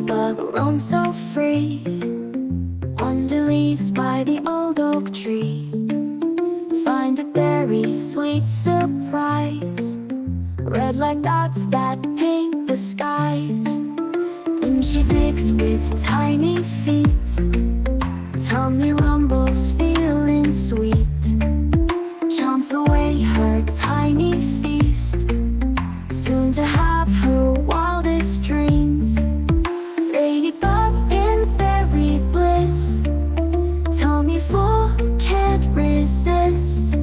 ladybug roam so free under leaves by the old oak tree. Find a berry, sweet surprise, red like dots that paint the skies. And she digs with tiny feet, tummy rumbles, feeling sweet. Chomps away her tiny feast, soon to have her wildest dreams. Ladybug in berry bliss, tummy full, can't resist.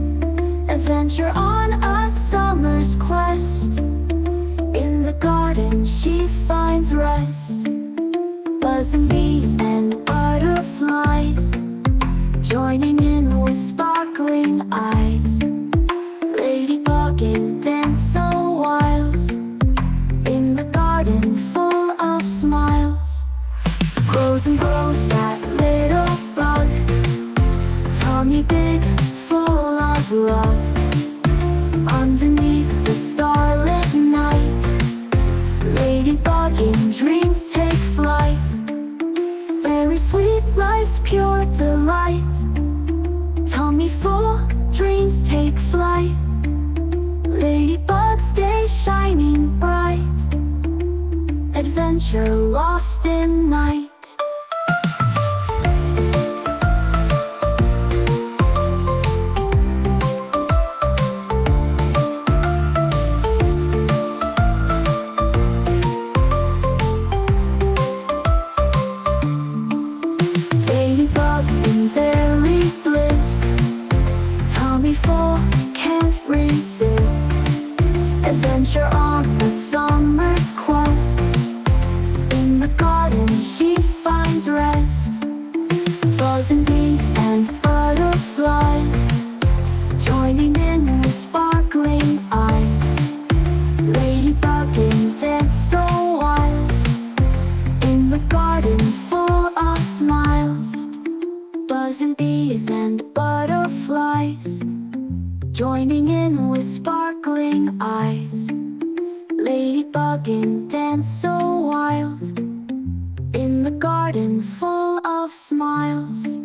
Adventure on a summer's quest, in the garden she finds rest. Buzzing bees and butterflies, joining in with sparkling eyes. Ladybug in dance so wild, in the garden full of smiles. Grows and grows that little bug, tummy big, full of love. Underneath the starlit night, ladybug in dreams take flight. Very sweet, life's pure delight. Tummy full, dreams take flight. Ladybugs stay shining bright, adventure lost in night. Ladybug in berry bliss, tummy full, can't resist. Adventure on a summer's quest, in the garden she finds rest. Buzzing bees and butterflies, joining in with sparkling eyes. Ladybug in dance so wild, in the garden full of smiles. Buzzing bees and butterflies, joining in with sparkling eyes. Ladybug in dance so wild, in the garden full of smiles.